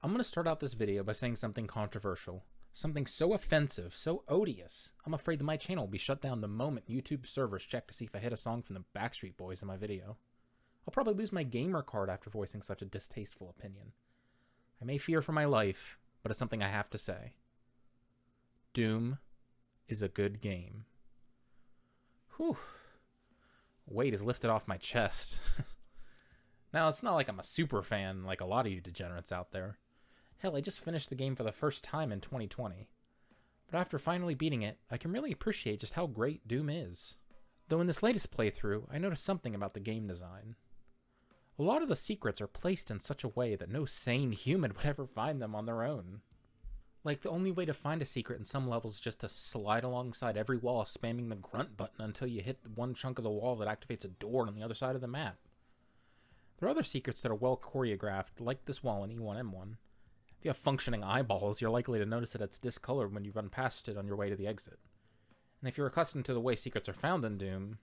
I'm going to start out this video by saying something controversial. Something so offensive, so odious, I'm afraid that my channel will be shut down the moment YouTube servers check to see if I hit a song from the Backstreet Boys in my video. I'll probably lose my gamer card after voicing such a distasteful opinion. I may fear for my life, but it's something I have to say. Doom is a good game. Whew. Weight is lifted off my chest. Now, it's not like I'm a super fan like a lot of you degenerates out there. Hell, I just finished the game for the first time in 2020. But after finally beating it, I can really appreciate just how great Doom is. Though in this latest playthrough, I noticed something about the game design. A lot of the secrets are placed in such a way that no sane human would ever find them on their own. Like, the only way to find a secret in some levels is just to slide alongside every wall, spamming the grunt button until you hit one chunk of the wall that activates a door on the other side of the map. There are other secrets that are well choreographed, like this wall in E1M1. If you have functioning eyeballs, you're likely to notice that it's discolored when you run past it on your way to the exit. And if you're accustomed to the way secrets are found in Doom,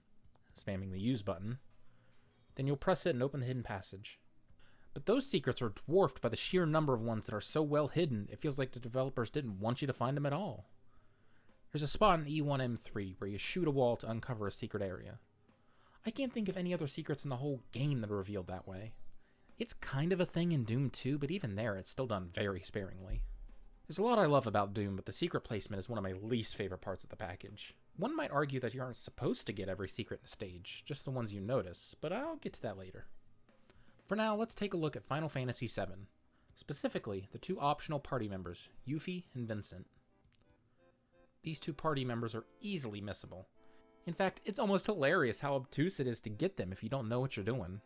spamming the use button, then you'll press it and open the hidden passage. But those secrets are dwarfed by the sheer number of ones that are so well hidden, it feels like the developers didn't want you to find them at all. There's a spot in E1M3 where you shoot a wall to uncover a secret area. I can't think of any other secrets in the whole game that are revealed that way. It's kind of a thing in Doom 2, but even there, it's still done very sparingly. There's a lot I love about Doom, but the secret placement is one of my least favorite parts of the package. One might argue that you aren't supposed to get every secret in a stage, just the ones you notice, but I'll get to that later. For now, let's take a look at Final Fantasy VII. Specifically, the two optional party members, Yuffie and Vincent. These two party members are easily missable. In fact, it's almost hilarious how obtuse it is to get them if you don't know what you're doing.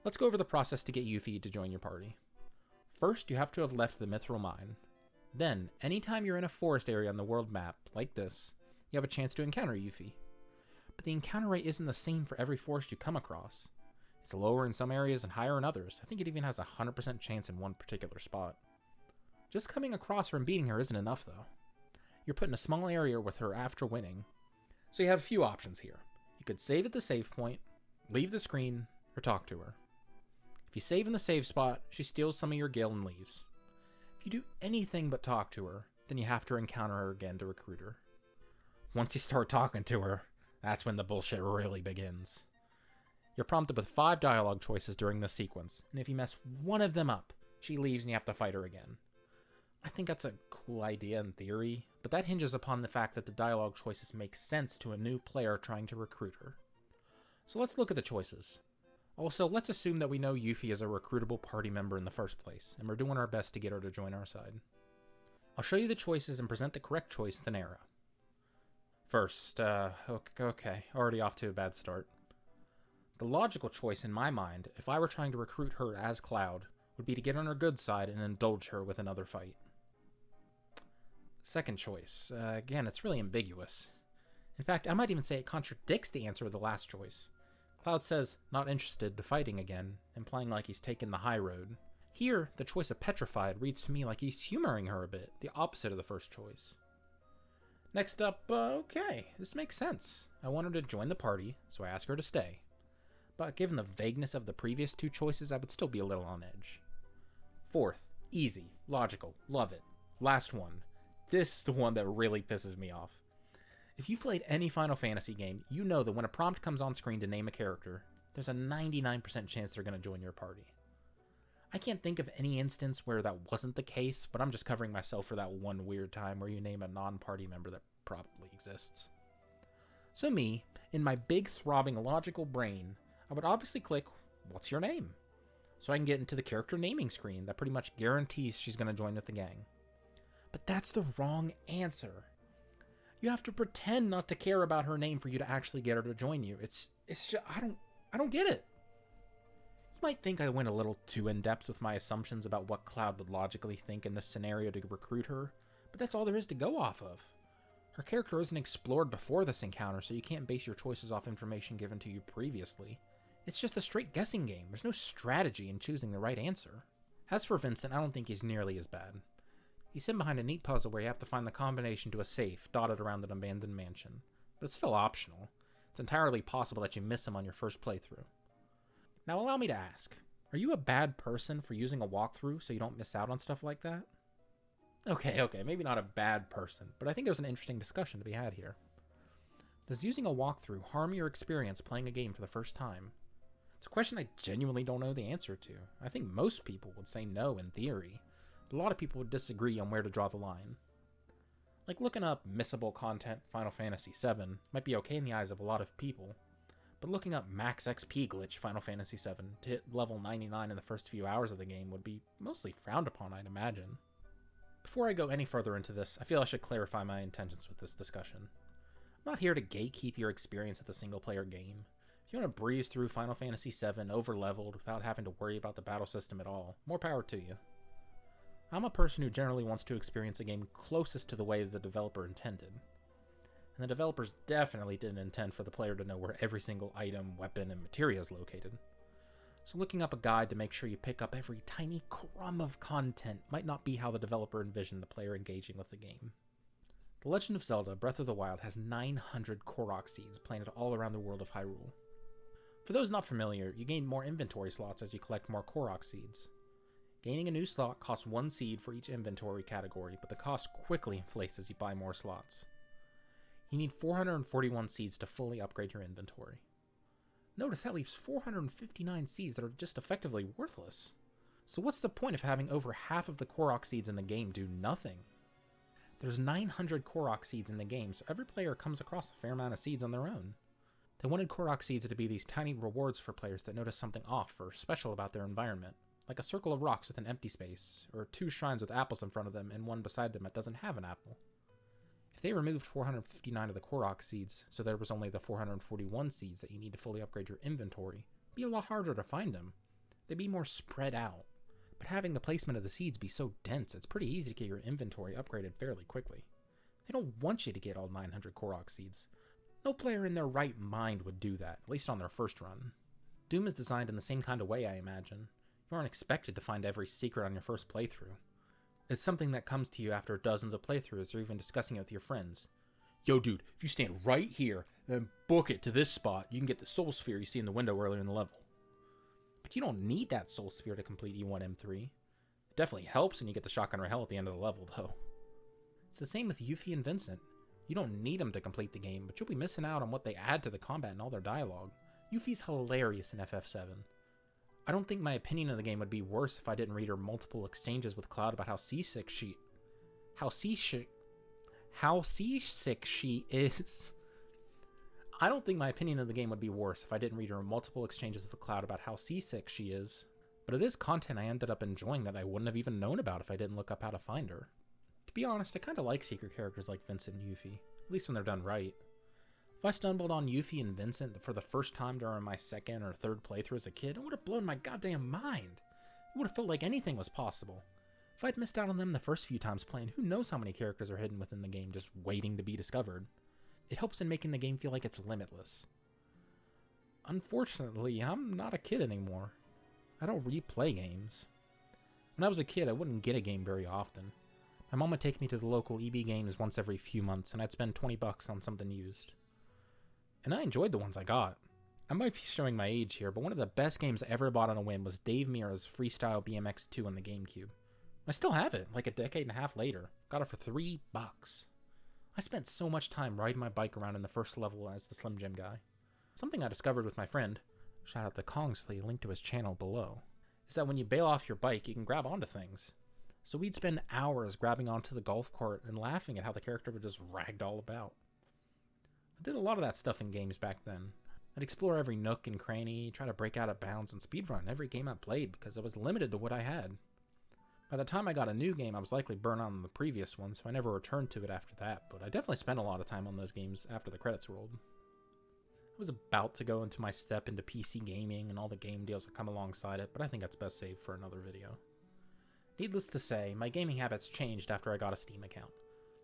Let's go over the process to get Yuffie to join your party. First, you have to have left the Mithril Mine. Then, anytime you're in a forest area on the world map, like this, you have a chance to encounter Yuffie. But the encounter rate isn't the same for every forest you come across. It's lower in some areas and higher in others. I think it even has a 100% chance in one particular spot. Just coming across her and beating her isn't enough, though. You're put in a small area with her after winning. So you have a few options here. You could save at the save point, leave the screen, or talk to her. If you save in the save spot, she steals some of your gil and leaves. If you do anything but talk to her, then you have to encounter her again to recruit her. Once you start talking to her, that's when the bullshit really begins. You're prompted with 5 dialogue choices during this sequence, and if you mess one of them up, she leaves and you have to fight her again. I think that's a cool idea in theory, but that hinges upon the fact that the dialogue choices make sense to a new player trying to recruit her. So let's look at the choices. Also, let's assume that we know Yuffie is a recruitable party member in the first place, and we're doing our best to get her to join our side. I'll show you the choices and present the correct choice with an arrow. First, okay, already off to a bad start. The logical choice in my mind, if I were trying to recruit her as Cloud, would be to get on her good side and indulge her with another fight. Second choice, again, it's really ambiguous. In fact, I might even say it contradicts the answer of the last choice. Cloud says, not interested, to fighting again, implying like he's taken the high road. Here, the choice of Petrified reads to me like he's humoring her a bit, the opposite of the first choice. Next up, okay, this makes sense. I want her to join the party, so I ask her to stay. But given the vagueness of the previous two choices, I would still be a little on edge. Fourth, easy, logical, love it. Last one. This is the one that really pisses me off. If you've played any Final Fantasy game, you know that when a prompt comes on screen to name a character, there's a 99% chance they're going to join your party. I can't think of any instance where that wasn't the case, but I'm just covering myself for that one weird time where you name a non-party member that probably exists. So me, in my big throbbing logical brain, I would obviously click, what's your name? So I can get into the character naming screen that pretty much guarantees she's going to join with the gang. But that's the wrong answer. You have to pretend not to care about her name for you to actually get her to join you. It's just, I don't get it. You might think I went a little too in-depth with my assumptions about what Cloud would logically think in this scenario to recruit her, but that's all there is to go off of. Her character isn't explored before this encounter, so you can't base your choices off information given to you previously. It's just a straight guessing game. There's no strategy in choosing the right answer. As for Vincent, I don't think he's nearly as bad. He's hidden behind a neat puzzle where you have to find the combination to a safe dotted around an abandoned mansion, but it's still optional. It's entirely possible that you miss him on your first playthrough. Now allow me to ask, Are you a bad person for using a walkthrough so you don't miss out on stuff like that? Okay, maybe not a bad person, but I think there's an interesting discussion to be had here. Does using a walkthrough harm your experience playing a game for the first time? It's a question I genuinely don't know the answer to. I think most people would say no in theory, but a lot of people would disagree on where to draw the line. Like looking up missable content Final Fantasy VII might be okay in the eyes of a lot of people, but looking up max XP glitch Final Fantasy VII to hit level 99 in the first few hours of the game would be mostly frowned upon, I'd imagine. Before I go any further into this, I feel I should clarify my intentions with this discussion. I'm not here to gatekeep your experience with a single-player game. If you want to breeze through Final Fantasy VII over-leveled without having to worry about the battle system at all, more power to you. I'm a person who generally wants to experience a game closest to the way the developer intended. And the developers definitely didn't intend for the player to know where every single item, weapon, and materia is located. So looking up a guide to make sure you pick up every tiny crumb of content might not be how the developer envisioned the player engaging with the game. The Legend of Zelda Breath of the Wild has 900 Korok seeds planted all around the world of Hyrule. For those not familiar, you gain more inventory slots as you collect more Korok seeds. Gaining a new slot costs 1 seed for each inventory category, but the cost quickly inflates as you buy more slots. You need 441 seeds to fully upgrade your inventory. Notice that leaves 459 seeds that are just effectively worthless. So what's the point of having over half of the Korok seeds in the game do nothing? There's 900 Korok seeds in the game, so every player comes across a fair amount of seeds on their own. They wanted Korok seeds to be these tiny rewards for players that notice something off or special about their environment, like a circle of rocks with an empty space, or 2 shrines with apples in front of them and one beside them that doesn't have an apple. If they removed 459 of the Korok seeds, so there was only the 441 seeds that you need to fully upgrade your inventory, it'd be a lot harder to find them. They'd be more spread out. But having the placement of the seeds be so dense, it's pretty easy to get your inventory upgraded fairly quickly. They don't want you to get all 900 Korok seeds. No player in their right mind would do that, at least on their first run. Doom is designed in the same kind of way, I imagine. You aren't expected to find every secret on your first playthrough. It's something that comes to you after dozens of playthroughs or even discussing it with your friends. Yo dude, if you stand right here and book it to this spot, you can get the soul sphere you see in the window earlier in the level. But you don't need that soul sphere to complete E1M3. It definitely helps when you get the shotgun Rahel at the end of the level, though. It's the same with Yuffie and Vincent. You don't need them to complete the game, but you'll be missing out on what they add to the combat and all their dialogue. Yuffie's hilarious in FF7. I don't think my opinion of the game would be worse if I didn't read her multiple exchanges with Cloud about how seasick she is. I don't think my opinion of the game would be worse if I didn't read her multiple exchanges with Cloud about how seasick she is, but it is content I ended up enjoying that I wouldn't have even known about if I didn't look up how to find her. To be honest, I kinda like secret characters like Vincent and Yuffie, at least when they're done right. If I stumbled on Yuffie and Vincent for the first time during my second or third playthrough as a kid, it would have blown my goddamn mind. It would have felt like anything was possible. If I'd missed out on them the first few times playing, who knows how many characters are hidden within the game just waiting to be discovered. It helps in making the game feel like it's limitless. Unfortunately, I'm not a kid anymore. I don't replay games. When I was a kid, I wouldn't get a game very often. My mom would take me to the local EB Games once every few months, and I'd spend 20 bucks on something used. And I enjoyed the ones I got. I might be showing my age here, but one of the best games I ever bought on a whim was Dave Mirra's Freestyle BMX 2 on the GameCube. I still have it, like a decade and a half later. Got it for 3 bucks. I spent so much time riding my bike around in the first level as the Slim Jim guy. Something I discovered with my friend, shout out to Kongsley, link to his channel below, is that when you bail off your bike, you can grab onto things. So we'd spend hours grabbing onto the golf cart and laughing at how the character would just ragdoll about. I did a lot of that stuff in games back then. I'd explore every nook and cranny, try to break out of bounds, and speedrun every game I played because I was limited to what I had. By the time I got a new game, I was likely burnt out on the previous one, so I never returned to it after that, but I definitely spent a lot of time on those games after the credits rolled. I was about to go into my step into PC gaming and all the game deals that come alongside it, but I think that's best saved for another video. Needless to say, my gaming habits changed after I got a Steam account.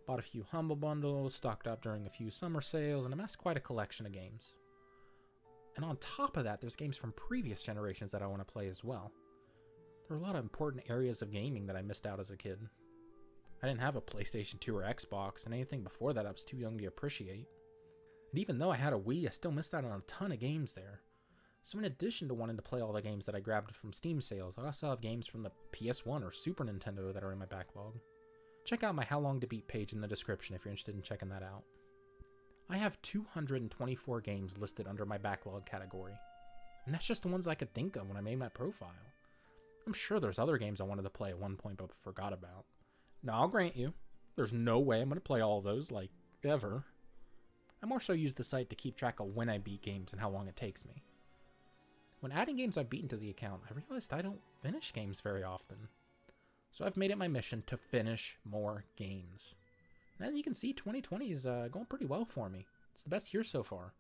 Bought a few Humble Bundles, stocked up during a few summer sales, and amassed quite a collection of games. And on top of that, there's games from previous generations that I want to play as well. There are a lot of important areas of gaming that I missed out as a kid. I didn't have a PlayStation 2 or Xbox, and anything before that I was too young to appreciate. And even though I had a Wii, I still missed out on a ton of games there. So in addition to wanting to play all the games that I grabbed from Steam sales, I also have games from the PS1 or Super Nintendo that are in my backlog. Check out my How Long to Beat page in the description if you're interested in checking that out. I have 224 games listed under my backlog category, and that's just the ones I could think of when I made my profile. I'm sure there's other games I wanted to play at one point but forgot about. Now, I'll grant you, there's no way I'm going to play all of those, like, ever. I more so use the site to keep track of when I beat games and how long it takes me. When adding games I've beaten to the account, I realized I don't finish games very often. So I've made it my mission to finish more games. And as you can see, 2020 is going pretty well for me. It's the best year so far.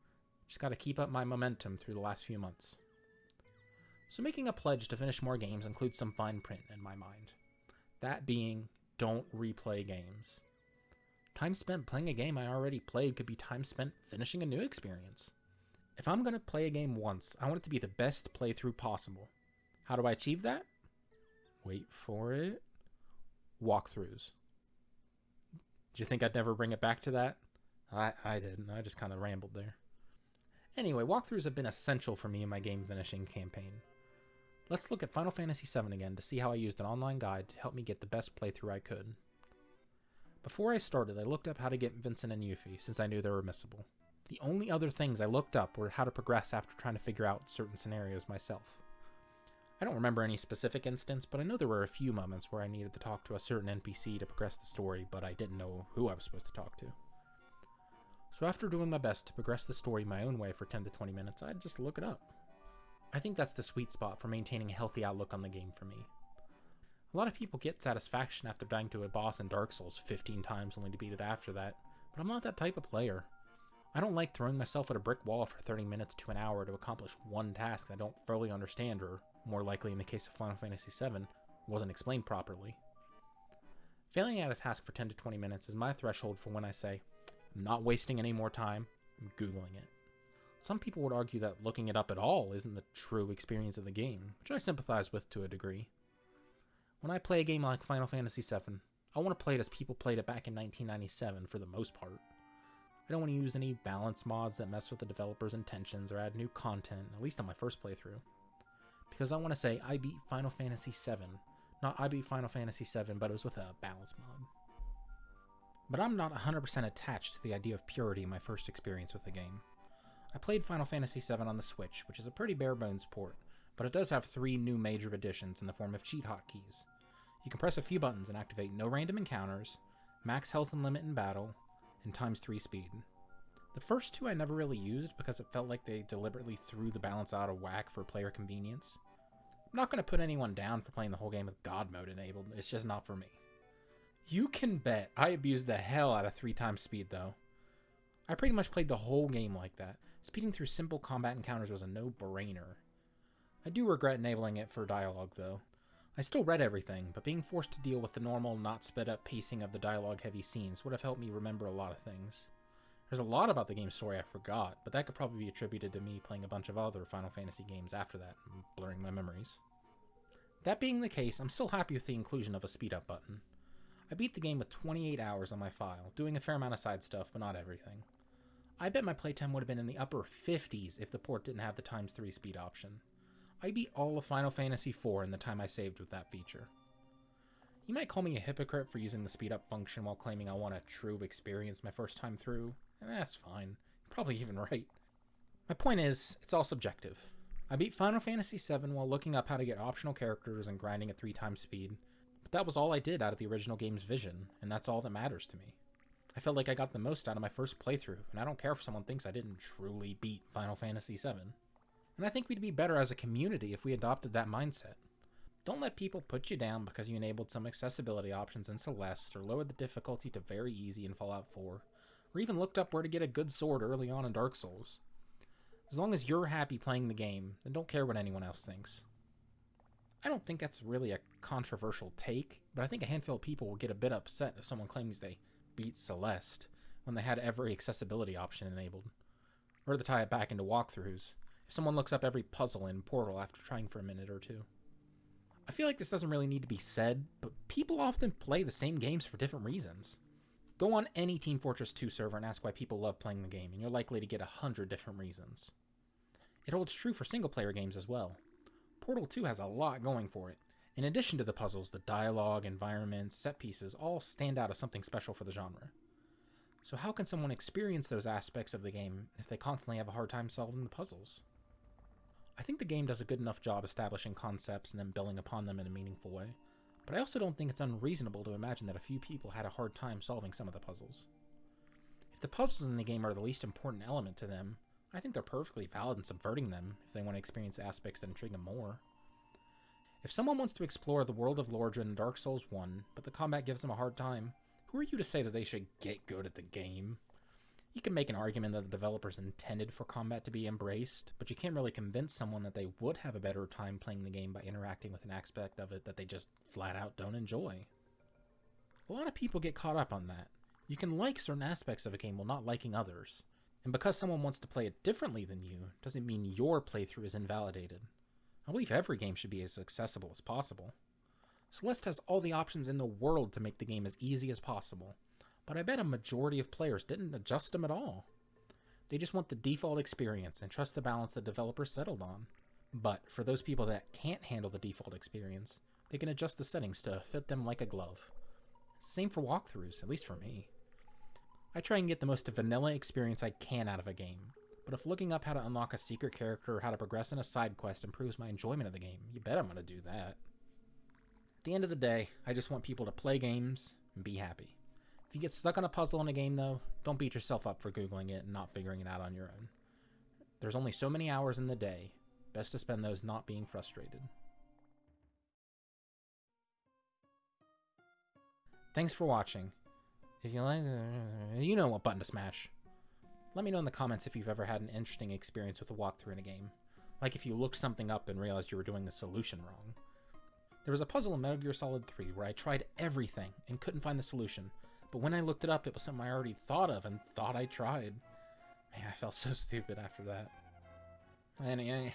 Just gotta keep up my momentum through the last few months. So making a pledge to finish more games includes some fine print in my mind. That being, don't replay games. Time spent playing a game I already played could be time spent finishing a new experience. If I'm going to play a game once, I want it to be the best playthrough possible. How do I achieve that? Wait for it. Walkthroughs. Did you think I'd never bring it back to that? I didn't. I just kind of rambled there. Anyway, walkthroughs have been essential for me in my game finishing campaign. Let's look at Final Fantasy VII again to see how I used an online guide to help me get the best playthrough I could. Before I started, I looked up how to get Vincent and Yuffie, since I knew they were missable. The only other things I looked up were how to progress after trying to figure out certain scenarios myself. I don't remember any specific instance, but I know there were a few moments where I needed to talk to a certain NPC to progress the story, but I didn't know who I was supposed to talk to. So after doing my best to progress the story my own way for 10 to 20 minutes, I'd just look it up. I think that's the sweet spot for maintaining a healthy outlook on the game for me. A lot of people get satisfaction after dying to a boss in Dark Souls 15 times only to beat it after that, but I'm not that type of player. I don't like throwing myself at a brick wall for 30 minutes to an hour to accomplish one task I don't fully understand, or, more likely in the case of Final Fantasy VII, wasn't explained properly. Failing at a task for 10 to 20 minutes is my threshold for when I say, I'm not wasting any more time, I'm Googling it. Some people would argue that looking it up at all isn't the true experience of the game, which I sympathize with to a degree. When I play a game like Final Fantasy VII, I want to play it as people played it back in 1997 for the most part. I don't want to use any balance mods that mess with the developer's intentions or add new content, at least on my first playthrough. Because I want to say I beat Final Fantasy VII, not I beat Final Fantasy VII, but it was with a balance mod. But I'm not 100% attached to the idea of purity in my first experience with the game. I played Final Fantasy VII on the Switch, which is a pretty bare bones port, but it does have 3 new major additions in the form of cheat hotkeys. You can press a few buttons and activate no random encounters, max health and limit in battle, and ×3 speed. The first 2 I never really used because it felt like they deliberately threw the balance out of whack for player convenience. I'm not going to put anyone down for playing the whole game with God mode enabled, it's just not for me. You can bet I abused the hell out of 3x speed though. I pretty much played the whole game like that. Speeding through simple combat encounters was a no-brainer. I do regret enabling it for dialogue though. I still read everything, but being forced to deal with the normal, not sped up pacing of the dialogue-heavy scenes would have helped me remember a lot of things. There's a lot about the game's story I forgot, but that could probably be attributed to me playing a bunch of other Final Fantasy games after that, and blurring my memories. That being the case, I'm still happy with the inclusion of a speed-up button. I beat the game with 28 hours on my file, doing a fair amount of side stuff, but not everything. I bet my playtime would have been in the upper 50s if the port didn't have the ×3 speed option. I beat all of Final Fantasy IV in the time I saved with that feature. You might call me a hypocrite for using the speed up function while claiming I want a true experience my first time through, and that's fine. You're probably even right. My point is, it's all subjective. I beat Final Fantasy VII while looking up how to get optional characters and grinding at 3x speed, but that was all I did out of the original game's vision, and that's all that matters to me. I felt like I got the most out of my first playthrough, and I don't care if someone thinks I didn't truly beat Final Fantasy VII. And I think we'd be better as a community if we adopted that mindset. Don't let people put you down because you enabled some accessibility options in Celeste, or lowered the difficulty to very easy in Fallout 4, or even looked up where to get a good sword early on in Dark Souls. As long as you're happy playing the game, then don't care what anyone else thinks. I don't think that's really a controversial take, but I think a handful of people will get a bit upset if someone claims they beat Celeste when they had every accessibility option enabled. Or to tie it back into walkthroughs, if someone looks up every puzzle in Portal after trying for a minute or two. I feel like this doesn't really need to be said, but people often play the same games for different reasons. Go on any Team Fortress 2 server and ask why people love playing the game, and you're likely to get 100 different reasons. It holds true for single-player games as well. Portal 2 has a lot going for it. In addition to the puzzles, the dialogue, environments, set pieces all stand out as something special for the genre. So how can someone experience those aspects of the game if they constantly have a hard time solving the puzzles? I think the game does a good enough job establishing concepts and then building upon them in a meaningful way, but I also don't think it's unreasonable to imagine that a few people had a hard time solving some of the puzzles. If the puzzles in the game are the least important element to them, I think they're perfectly valid in subverting them if they want to experience aspects that intrigue them more. If someone wants to explore the world of Lordran in Dark Souls 1, but the combat gives them a hard time, who are you to say that they should get good at the game? You can make an argument that the developers intended for combat to be embraced, but you can't really convince someone that they would have a better time playing the game by interacting with an aspect of it that they just flat out don't enjoy. A lot of people get caught up on that. You can like certain aspects of a game while not liking others. And because someone wants to play it differently than you, doesn't mean your playthrough is invalidated. I believe every game should be as accessible as possible. Celeste has all the options in the world to make the game as easy as possible, but I bet a majority of players didn't adjust them at all. They just want the default experience and trust the balance the developers settled on. But for those people that can't handle the default experience, they can adjust the settings to fit them like a glove. Same for walkthroughs, at least for me. I try and get the most vanilla experience I can out of a game, but if looking up how to unlock a secret character or how to progress in a side quest improves my enjoyment of the game, you bet I'm going to do that. At the end of the day, I just want people to play games and be happy. If you get stuck on a puzzle in a game, though, don't beat yourself up for Googling it and not figuring it out on your own. There's only so many hours in the day. Best to spend those not being frustrated. Thanks for watching. If you like, you know what button to smash. Let me know in the comments if you've ever had an interesting experience with a walkthrough in a game. Like if you looked something up and realized you were doing the solution wrong. There was a puzzle in Metal Gear Solid 3 where I tried everything and couldn't find the solution, but when I looked it up, it was something I already thought of and thought I tried. Man, I felt so stupid after that. Anyway,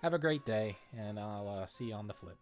have a great day, and I'll see you on the flip.